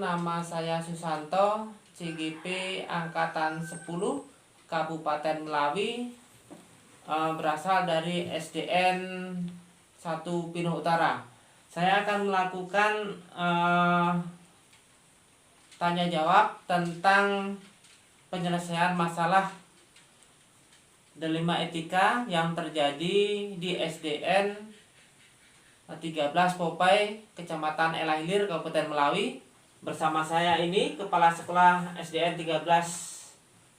nama saya Susanto, CGP Angkatan 10, Kabupaten Melawi, berasal dari SDN 1 Pinuh Utara. Saya akan melakukan tanya jawab tentang penyelesaian masalah dilema etika yang terjadi di SDN 13 Popai, Kecamatan Elahilir, Kabupaten Melawi. Bersama saya ini Kepala Sekolah SDN 13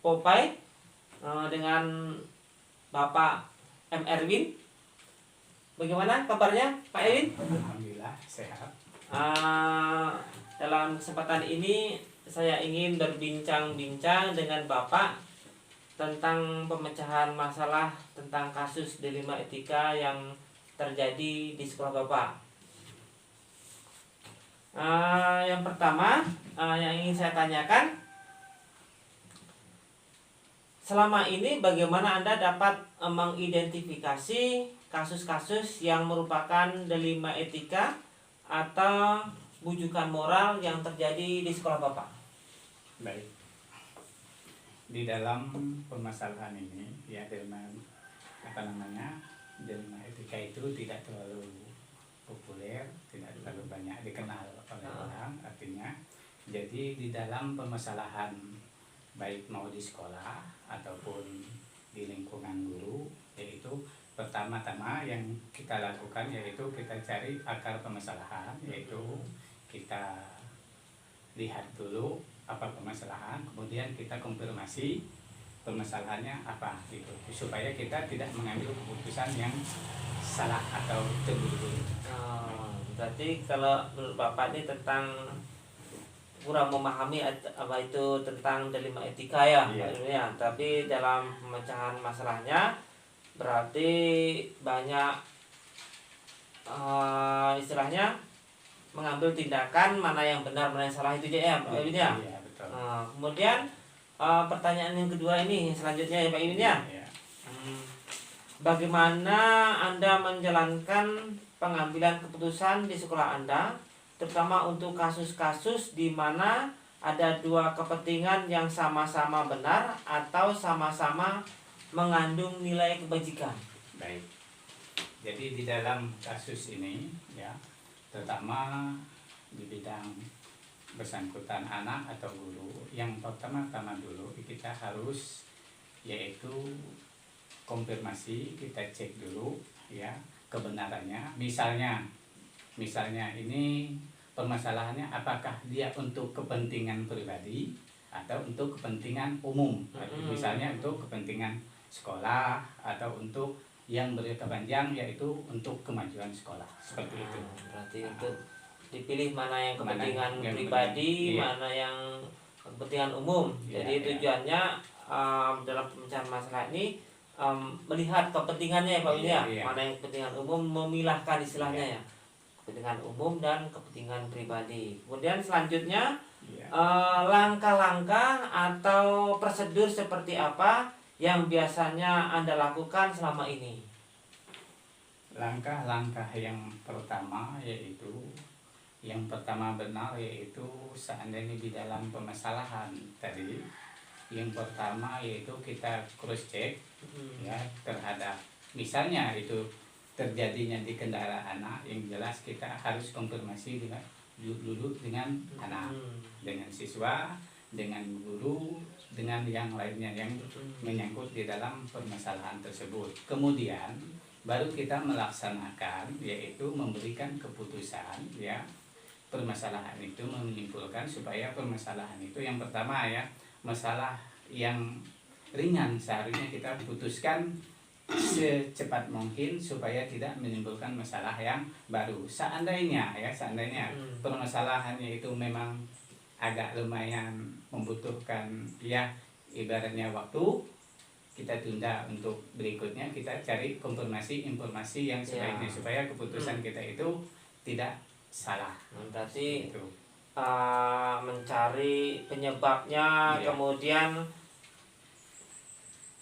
Popai dengan Bapak M. Erwin. Bagaimana kabarnya Pak Erwin? Alhamdulillah sehat. Dalam kesempatan ini saya ingin berbincang-bincang dengan Bapak tentang pemecahan masalah tentang kasus dilema etika yang terjadi di sekolah Bapak. Yang pertama yang ingin saya tanyakan, selama ini bagaimana Anda dapat mengidentifikasi kasus-kasus yang merupakan dilema etika atau bujukan moral yang terjadi di sekolah Bapak? Baik. Di dalam permasalahan ini ya dilema dilema etika itu tidak terlalu populer, tidak terlalu banyak dikenal oleh orang. Artinya, jadi di dalam permasalahan baik mau di sekolah ataupun di lingkungan guru, yaitu pertama-tama yang kita lakukan yaitu kita cari akar permasalahan, yaitu kita lihat dulu apa permasalahan, kemudian kita konfirmasi permasalahannya apa gitu, supaya kita tidak mengambil keputusan yang salah atau terburu-buru. Berarti kalau menurut Bapak ini tentang kurang memahami apa itu tentang dilema etika ya, iya. Tapi dalam pemecahan masalahnya berarti banyak istilahnya mengambil tindakan mana yang benar mana yang salah itu ya Pak Erwin ya. Iya, betul. Kemudian pertanyaan yang kedua ini selanjutnya ya Pak Erwin ya. Iya. Bagaimana Anda menjalankan pengambilan keputusan di sekolah Anda, terutama untuk kasus-kasus di mana ada dua kepentingan yang sama-sama benar atau sama-sama mengandung nilai kebajikan? Baik. Jadi di dalam kasus ini ya, terutama di bidang bersangkutan anak atau guru, yang pertama-tama dulu kita harus yaitu konfirmasi, kita cek dulu ya kebenarannya. Misalnya ini permasalahannya apakah dia untuk kepentingan pribadi atau untuk kepentingan umum. Misalnya untuk kepentingan sekolah atau untuk yang berkepanjang yaitu untuk kemajuan sekolah, seperti itu. Berarti untuk dipilih mana yang kepentingan pribadi, mana yang kepentingan umum. Jadi tujuannya dalam pemecahan masalah ini melihat kepentingannya ya Pak Win ya. Mana yang kepentingan umum, memilahkan istilahnya ya, kepentingan umum dan kepentingan pribadi. Kemudian selanjutnya langkah-langkah atau prosedur seperti apa yang biasanya Anda lakukan selama ini? Langkah-langkah yang pertama yaitu yang pertama benar yaitu seandainya di dalam permasalahan tadi, yang pertama yaitu kita cross check ya terhadap misalnya itu terjadinya di kendaraan anak, yang jelas kita harus konfirmasi dulu dengan anak, dengan siswa, dengan guru, dengan yang lainnya yang menyangkut di dalam permasalahan tersebut. Kemudian baru kita melaksanakan yaitu memberikan keputusan ya permasalahan itu, menyimpulkan supaya permasalahan itu yang pertama ya masalah yang ringan seharusnya kita putuskan secepat mungkin supaya tidak menimbulkan masalah yang baru. Seandainya permasalahannya itu memang agak lumayan membutuhkan ya ibaratnya waktu, kita tunda untuk berikutnya, kita cari konfirmasi informasi yang sebaiknya supaya keputusan kita itu tidak salah. Berarti itu mencari penyebabnya, kemudian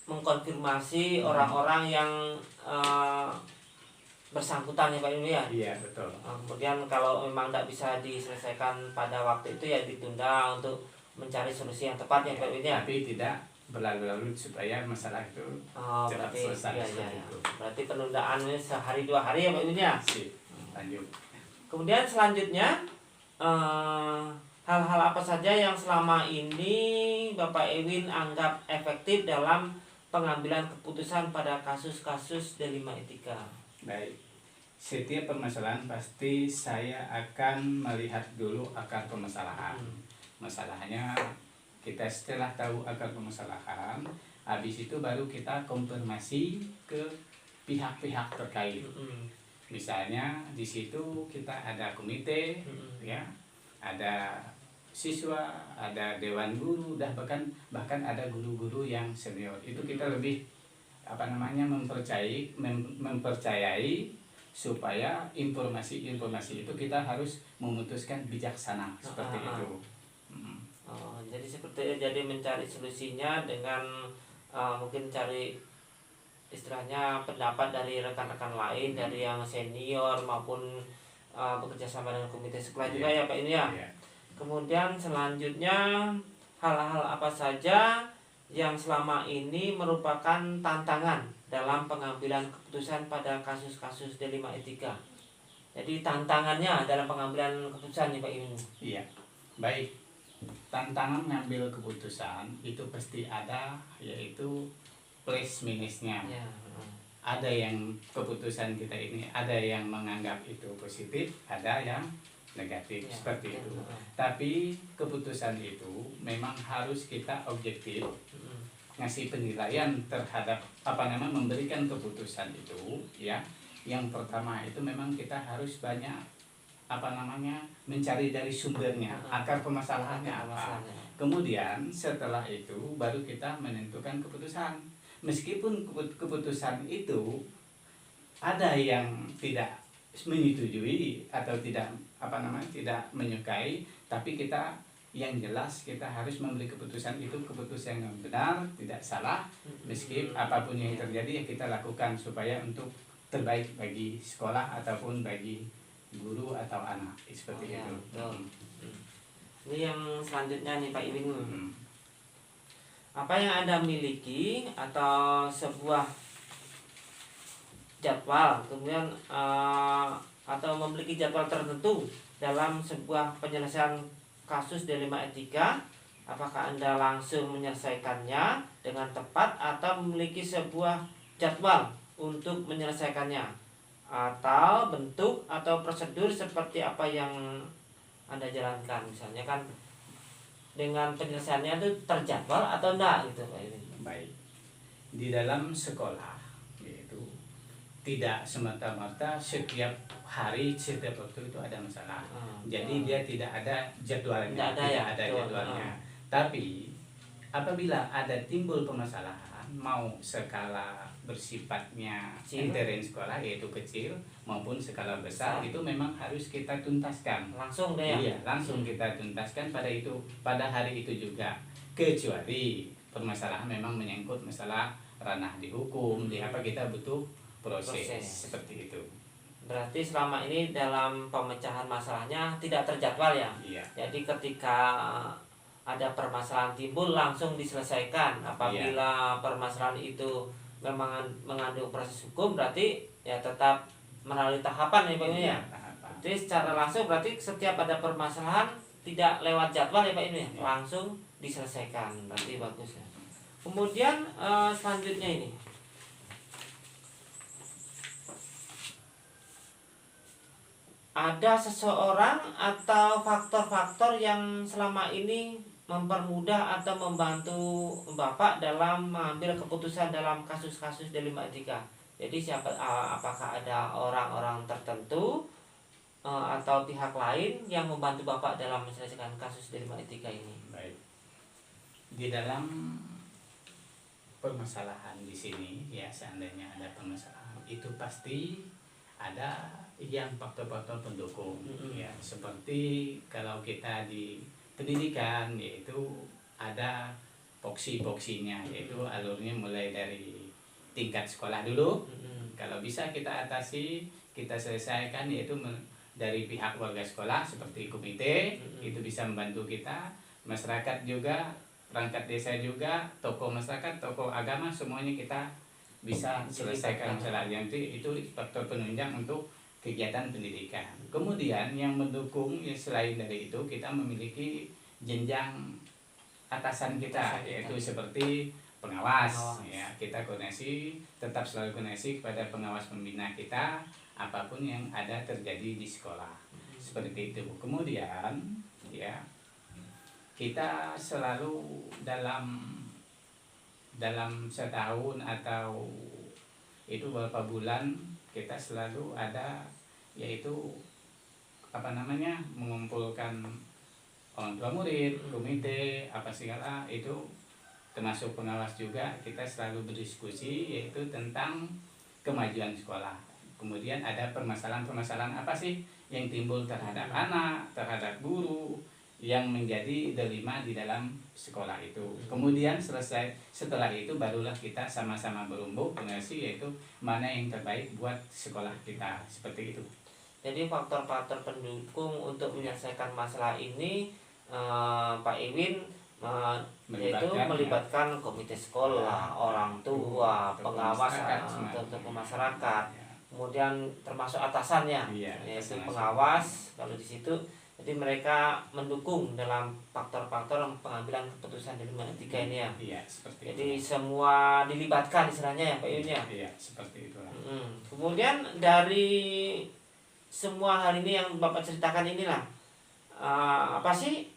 mengkonfirmasi orang-orang yang bersangkutan ya Pak Imin ya. Iya betul. Kemudian kalau memang tidak bisa diselesaikan pada waktu itu ya ditunda untuk mencari solusi yang tepat ya Pak Imin ya. Tapi tidak berlarut-larut supaya masalah itu cepat Berarti selesai. ya. Berarti penundaan ini sehari 2 hari ya Pak Imin ya. Sip, lanjut. Kemudian selanjutnya hal-hal apa saja yang selama ini Bapak Ewin anggap efektif dalam pengambilan keputusan pada kasus-kasus D5 etika? Baik, setiap permasalahan pasti saya akan melihat dulu akar permasalahan. Masalahnya kita setelah tahu akar permasalahan, habis itu baru kita konfirmasi ke pihak-pihak terkait. Misalnya di situ kita ada komite, ya, ada siswa, ada dewan guru, bahkan ada guru-guru yang senior. Itu kita lebih mempercayai supaya informasi itu kita harus memutuskan bijaksana seperti itu. Jadi mencari solusinya dengan mungkin cari istilahnya pendapat dari rekan-rekan lain, dari yang senior maupun bekerja sama dengan komite sekolah juga ya Pak ini ya. Kemudian selanjutnya hal-hal apa saja yang selama ini merupakan tantangan dalam pengambilan keputusan pada kasus-kasus D5 etika. Jadi tantangannya dalam pengambilan keputusan nih Pak Imin. Iya, baik. Tantangan ngambil keputusan itu pasti ada, yaitu plus minusnya. Ya. Ada yang keputusan kita ini ada yang menganggap itu positif, ada yang negatif ya, seperti itu. Tapi keputusan itu memang harus kita objektif, ngasih penilaian terhadap memberikan keputusan itu ya. Yang pertama itu memang kita harus banyak mencari dari sumbernya, akar permasalahannya apa. Kemudian setelah itu baru kita menentukan keputusan. Meskipun keputusan itu ada yang tidak menyetujui atau tidak menyukai, tapi kita yang jelas kita harus memberi keputusan itu keputusan yang benar, tidak salah. Meskipun apapun yang terjadi ya kita lakukan supaya untuk terbaik bagi sekolah ataupun bagi guru atau anak seperti itu. Ini yang selanjutnya nih Pak Iwin. Apa yang Anda miliki atau sebuah jadwal, kemudian atau memiliki jadwal tertentu dalam sebuah penyelesaian kasus D5 etika, apakah Anda langsung menyelesaikannya dengan tepat atau memiliki sebuah jadwal untuk menyelesaikannya, atau bentuk atau prosedur seperti apa yang Anda jalankan? Misalnya kan dengan penyelesaiannya itu terjadwal atau enggak gitu Pak Iwin. Baik. Di dalam sekolah yaitu tidak semata-mata setiap hari, setiap waktu itu ada masalah. Jadi dia tidak ada jadwalnya, tidak ada jadwalnya. Tapi apabila ada timbul permasalahan, mau skala bersifatnya intern sekolah yaitu kecil maupun skala besar, itu memang harus kita tuntaskan. Langsung deh ya? Iya, langsung kita tuntaskan pada hari itu juga. Kecuali permasalahan memang menyangkut masalah ranah di hukum, di apa kita butuh proses seperti itu. Berarti selama ini dalam pemecahan masalahnya tidak terjadwal ya? Iya. Jadi ketika ada permasalahan timbul langsung diselesaikan. Apabila permasalahan itu memang mengandung proses hukum, berarti ya tetap melalui tahapan ya Pak ini ya? Jadi secara langsung berarti setiap ada permasalahan tidak lewat jadwal ya Pak ini ya? Langsung diselesaikan, berarti bagus ya. Kemudian selanjutnya ini, ada seseorang atau faktor-faktor yang selama ini mempermudah atau membantu Bapak dalam mengambil keputusan dalam kasus-kasus D5 etika. Jadi apakah ada orang-orang tertentu atau pihak lain yang membantu Bapak dalam menyelesaikan kasus D5 etika ini? Baik. Di dalam permasalahan di sini ya, seandainya ada permasalahan itu pasti ada yang faktor-faktor pendukung ya, seperti kalau kita di pendidikan yaitu ada poksi-poksinya, yaitu alurnya mulai dari tingkat sekolah dulu, Kalau bisa kita atasi, kita selesaikan, yaitu dari pihak warga sekolah seperti komite, itu bisa membantu kita, masyarakat juga, perangkat desa juga, tokoh masyarakat, tokoh agama, semuanya kita bisa selesaikan masalah yang itu faktor penunjang untuk kegiatan pendidikan. Kemudian yang mendukung selain dari itu, kita memiliki jenjang atasan kita, yaitu seperti pengawas. Ya, kita koordinasi, tetap selalu koordinasi kepada pengawas pembina kita apapun yang ada terjadi di sekolah, seperti itu. Kemudian ya, kita selalu dalam setahun atau itu beberapa bulan, kita selalu ada, yaitu mengumpulkan orang tua murid, komite, apa segala itu, termasuk pengawas juga. Kita selalu berdiskusi, yaitu tentang kemajuan sekolah. Kemudian ada permasalahan-permasalahan apa sih yang timbul terhadap anak, terhadap guru, yang menjadi delima di dalam sekolah itu. Kemudian setelah itu barulah kita sama-sama berumbu koordinasi, yaitu mana yang terbaik buat sekolah kita, seperti itu. Jadi faktor-faktor pendukung untuk menyelesaikan masalah ini, Pak Iwin, yaitu melibatkan komite sekolah, orang tua, pengawas, tokoh masyarakat, kemudian termasuk atasannya, yaitu pengawas. Kalau di situ, jadi mereka mendukung dalam faktor-faktor pengambilan keputusan delima etika ini ya. Iya, seperti jadi itu. Semua dilibatkan istilahnya ya Pak Iwin ya. Iya, seperti itulah. Kemudian dari semua hal ini yang Bapak ceritakan inilah, apa sih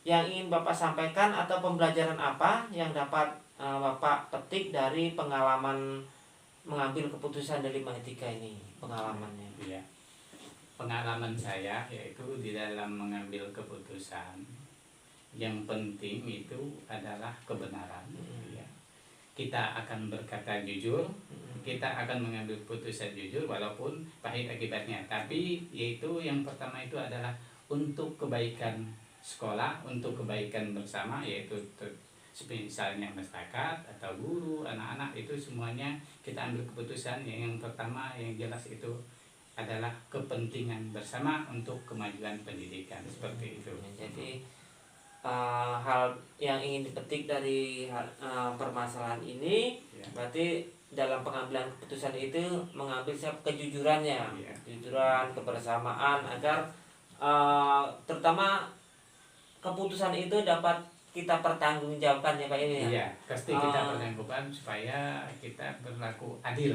yang ingin Bapak sampaikan, atau pembelajaran apa yang dapat Bapak petik dari pengalaman mengambil keputusan delima etika ini, pengalamannya? Iya. Pengalaman saya yaitu di dalam mengambil keputusan, yang penting itu adalah kebenaran. Ya. Kita akan berkata jujur, kita akan mengambil keputusan jujur walaupun pahit akibatnya. Tapi yaitu yang pertama itu adalah untuk kebaikan sekolah, untuk kebaikan bersama, yaitu misalnya masyarakat atau guru, anak-anak, itu semuanya kita ambil keputusan yang pertama yang jelas itu adalah kepentingan bersama untuk kemajuan pendidikan, seperti itu. Jadi hal yang ingin dipetik dari permasalahan ini, berarti dalam pengambilan keputusan itu mengambil kejujurannya, kejujuran, kebersamaan, agar terutama keputusan itu dapat kita pertanggungjawabkan ya Pak ini ya. Iya, pasti kita pertanggungjawabkan supaya kita berlaku adil.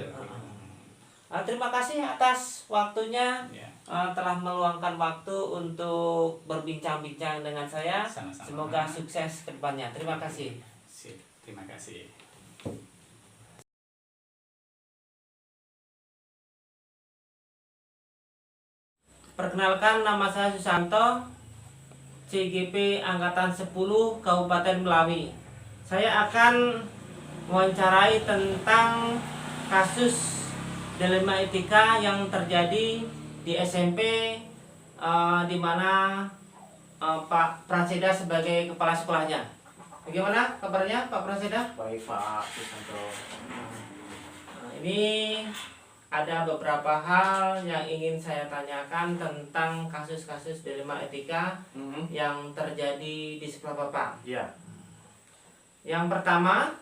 Terima kasih atas waktunya, telah meluangkan waktu untuk berbincang-bincang dengan saya. Sama-sama. Semoga sukses ke depannya. Terima kasih. Terima kasih. Perkenalkan, nama saya Susanto, CGP Angkatan 10 Kabupaten Melawi. Saya akan mewawancarai tentang kasus delima etika yang terjadi di SMP, di mana Pak Praseda sebagai kepala sekolahnya. Bagaimana kabarnya Pak Praseda? Baik Pak Susanto. Ini ada beberapa hal yang ingin saya tanyakan tentang kasus-kasus delima etika yang terjadi di sekolah Bapak. Iya. Yang pertama,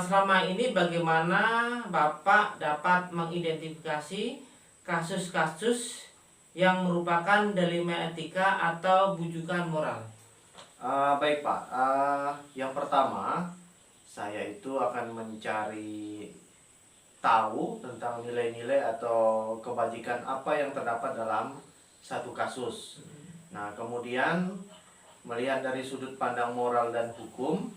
selama ini bagaimana Bapak dapat mengidentifikasi kasus-kasus yang merupakan delima etika atau bujukan moral? Baik Pak. Yang pertama, saya itu akan mencari tahu tentang nilai-nilai atau kebajikan apa yang terdapat dalam satu kasus. Nah, kemudian melihat dari sudut pandang moral dan hukum.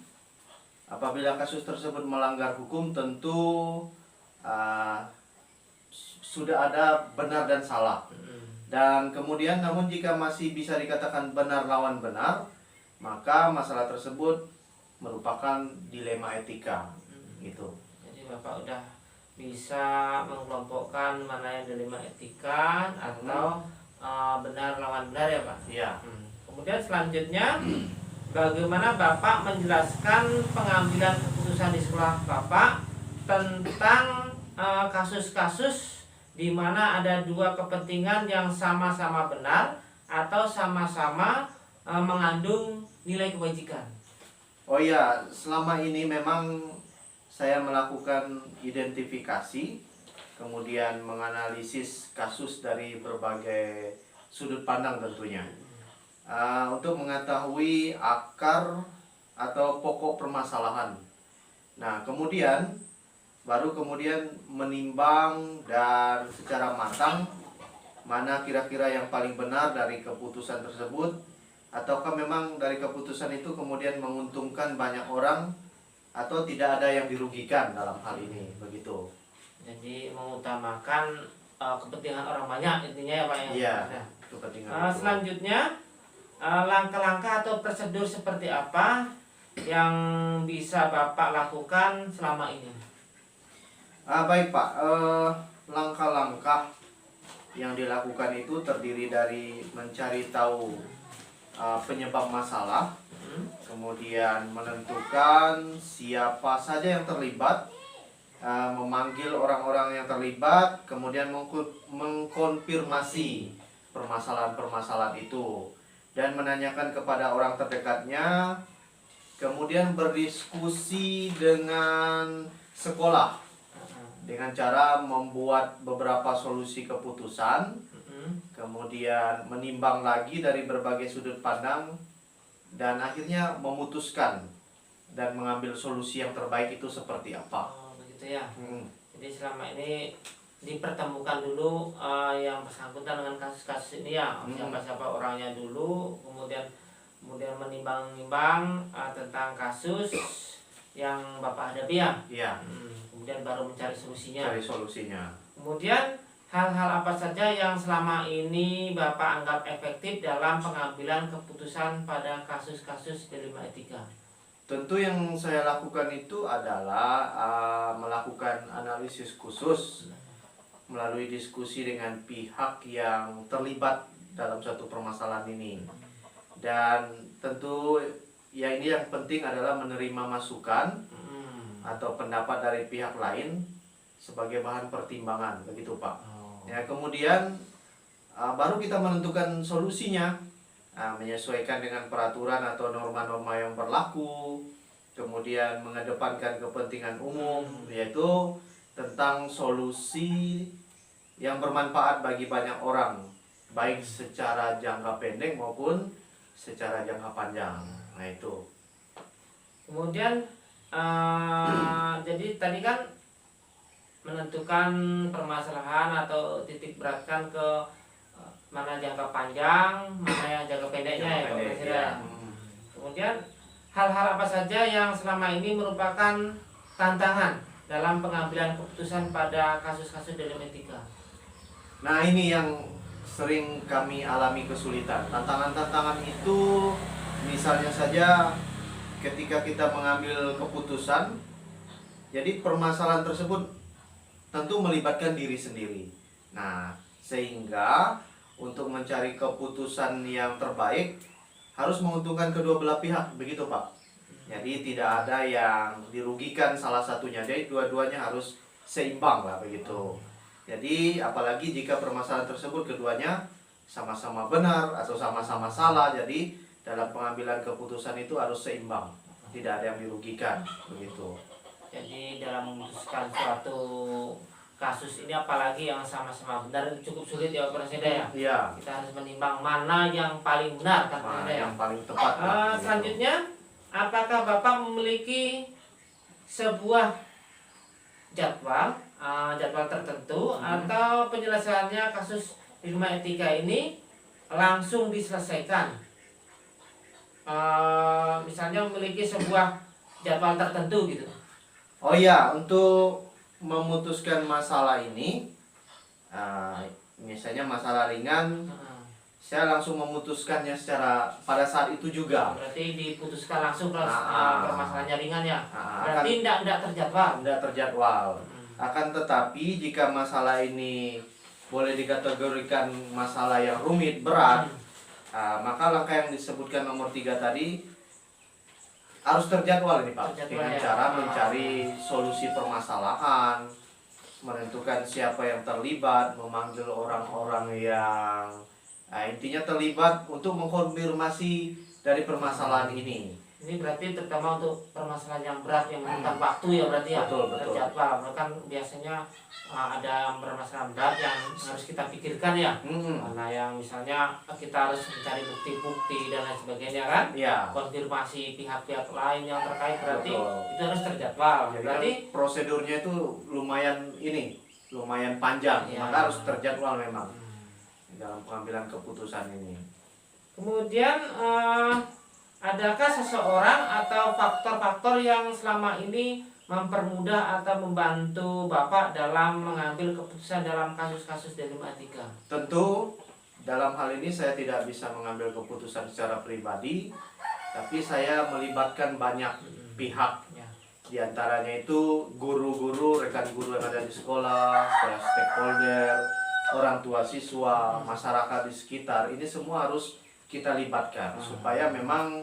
Apabila kasus tersebut melanggar hukum, tentu sudah ada benar dan salah. Dan kemudian, namun jika masih bisa dikatakan benar lawan benar, maka masalah tersebut merupakan dilema etika. Gitu. Jadi Bapak udah bisa mengelompokkan mana yang delima etika atau benar lawan benar ya Pak? Iya. Kemudian selanjutnya, bagaimana Bapak menjelaskan pengambilan keputusan di sekolah Bapak tentang kasus-kasus di mana ada dua kepentingan yang sama-sama benar atau sama-sama mengandung nilai kebajikan. Oh ya, selama ini memang saya melakukan identifikasi, kemudian menganalisis kasus dari berbagai sudut pandang tentunya, untuk mengetahui akar atau pokok permasalahan. Nah, baru kemudian menimbang dan secara matang mana kira-kira yang paling benar dari keputusan tersebut, ataukah memang dari keputusan itu kemudian menguntungkan banyak orang atau tidak ada yang dirugikan dalam hal ini, begitu. Jadi mengutamakan kepentingan orang banyak intinya ya Pak ya. Iya, kepentingan itu. Selanjutnya langkah-langkah atau prosedur seperti apa yang bisa Bapak lakukan selama ini? Baik Pak, langkah-langkah yang dilakukan itu terdiri dari mencari tahu penyebab masalah, kemudian menentukan siapa saja yang terlibat, memanggil orang-orang yang terlibat, kemudian mengkonfirmasi permasalahan-permasalahan itu dan menanyakan kepada orang terdekatnya, kemudian berdiskusi dengan sekolah dengan cara membuat beberapa solusi keputusan, kemudian menimbang lagi dari berbagai sudut pandang, dan akhirnya memutuskan dan mengambil solusi yang terbaik itu seperti apa. Oh, begitu ya. Jadi selama ini dipertemukan dulu yang bersangkutan dengan kasus-kasus ini ya, siapa-siapa orangnya dulu, kemudian menimbang-nimbang tentang kasus yang Bapak hadapi ya. Iya. Kemudian baru mencari solusinya. Cari solusinya. Kemudian hal-hal apa saja yang selama ini Bapak anggap efektif dalam pengambilan keputusan pada kasus-kasus dilema etika? Tentu yang saya lakukan itu adalah melakukan analisis khusus melalui diskusi dengan pihak yang terlibat dalam satu permasalahan ini. Dan tentu ya ini yang penting adalah menerima masukan atau pendapat dari pihak lain sebagai bahan pertimbangan, begitu Pak. Ya, kemudian baru kita menentukan solusinya, menyesuaikan dengan peraturan atau norma-norma yang berlaku, kemudian mengedepankan kepentingan umum, yaitu tentang solusi yang bermanfaat bagi banyak orang, baik secara jangka pendek maupun secara jangka panjang. Nah itu. Kemudian jadi tadi kan menentukan permasalahan atau titik beratkan ke mana jangka panjang, mana yang jangka pendeknya ya Pak Presiden. Kemudian hal-hal apa saja yang selama ini merupakan tantangan dalam pengambilan keputusan pada kasus-kasus dilema etika? Nah ini yang sering kami alami kesulitan. Tantangan-tantangan itu misalnya saja ketika kita mengambil keputusan, jadi permasalahan tersebut tentu melibatkan diri sendiri. Nah, sehingga untuk mencari keputusan yang terbaik harus menguntungkan kedua belah pihak, begitu Pak. Jadi tidak ada yang dirugikan salah satunya, jadi dua-duanya harus seimbang lah begitu. Jadi apalagi jika permasalahan tersebut keduanya sama-sama benar atau sama-sama salah, jadi dalam pengambilan keputusan itu harus seimbang, tidak ada yang dirugikan, begitu. Jadi dalam memutuskan suatu kasus ini apalagi yang sama-sama benar cukup sulit ya Pak Presiden ya. Iya. Kita harus menimbang mana yang paling benar kan Mana Presiden. yang paling tepat. Selanjutnya, apakah Bapak memiliki sebuah jadwal tertentu atau penyelesaiannya kasus dilema etika ini langsung diselesaikan? Misalnya memiliki sebuah jadwal tertentu gitu. Oh iya, untuk memutuskan masalah ini, misalnya masalah ringan, saya langsung memutuskannya pada saat itu juga. Berarti diputuskan langsung permasalahannya ringan ya. Berarti tidak terjadwal. Tidak terjadwal. Akan tetapi jika masalah ini boleh dikategorikan masalah yang rumit, berat, maka langkah yang disebutkan nomor 3 tadi harus terjadwal ini Pak. Dengan cara mencari solusi permasalahan, menentukan siapa yang terlibat, memanggil orang-orang yang intinya terlibat untuk mengkonfirmasi dari permasalahan ini. Ini berarti terutama untuk permasalahan yang berat yang memakan waktu ya berarti ya. Betul, betul. Terjadwal. Kan biasanya ada permasalahan berat yang harus kita pikirkan ya. Mana yang misalnya kita harus mencari bukti-bukti dan lain sebagainya kan. Ya. Konfirmasi pihak-pihak lain yang terkait berarti Betul. itu harus terjadwal. Jadi Berarti kan prosedurnya itu lumayan panjang, Ya. maka harus terjadwal memang dalam pengambilan keputusan ini. kemudian adakah seseorang atau faktor-faktor yang selama ini mempermudah atau membantu Bapak dalam mengambil keputusan dalam kasus-kasus Delima Etika? Tentu dalam hal ini saya tidak bisa mengambil keputusan secara pribadi, tapi saya melibatkan banyak pihak. Ya. Di antaranya itu guru-guru, rekan guru yang ada di sekolah, stakeholder, orang tua siswa, masyarakat di sekitar. Ini semua harus kita libatkan supaya memang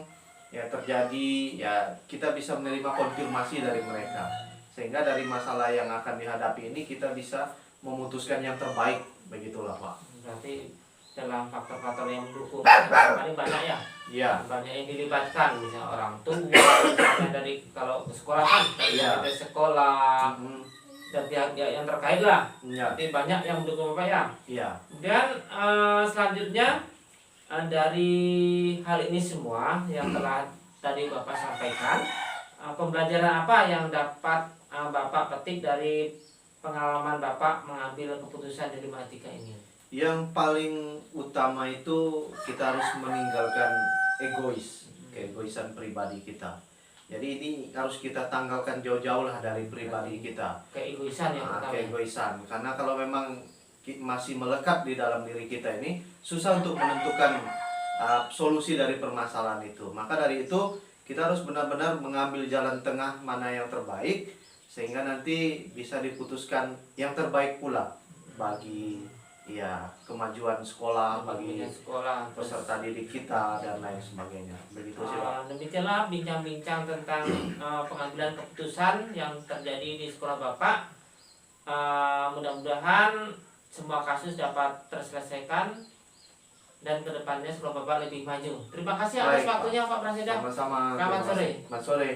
ya terjadi ya kita bisa menerima konfirmasi dari mereka, sehingga dari masalah yang akan dihadapi ini kita bisa memutuskan yang terbaik, begitulah Pak. Berarti dalam faktor-faktor yang mendukung paling banyak ya. Iya. Banyak yang dilibatkan, misalnya orang tua, misalnya dari kalau ke sekolah kan dari sekolah dan pihak-pihak yang terkait lah. Iya. Jadi banyak yang mendukung Bapak ya. Iya. Dan selanjutnya dari hal ini semua yang telah tadi Bapak sampaikan, pembelajaran apa yang dapat Bapak petik dari pengalaman Bapak mengambil keputusan dari Etika ini? Yang paling utama itu kita harus meninggalkan keegoisan pribadi kita. Jadi ini harus kita tanggalkan jauh-jauh lah dari pribadi kita. Keegoisan yang pertama. Keegoisan. Karena kalau memang masih melekat di dalam diri kita ini, susah untuk menentukan solusi dari permasalahan itu. Maka dari itu kita harus benar-benar mengambil jalan tengah mana yang terbaik, sehingga nanti bisa diputuskan yang terbaik pula bagi ya kemajuan sekolah, bagi peserta didik kita dan lain sebagainya. Begitu sih Pak. Demikianlah bincang-bincang tentang pengambilan keputusan yang terjadi di sekolah Bapak. Mudah-mudahan semua kasus dapat terselesaikan dan kedepannya sekolah Bapak lebih maju. Terima kasih atas Baik, Pak. waktunya Pak Prasetya. Sama-sama. Selamat sore. Selamat sore.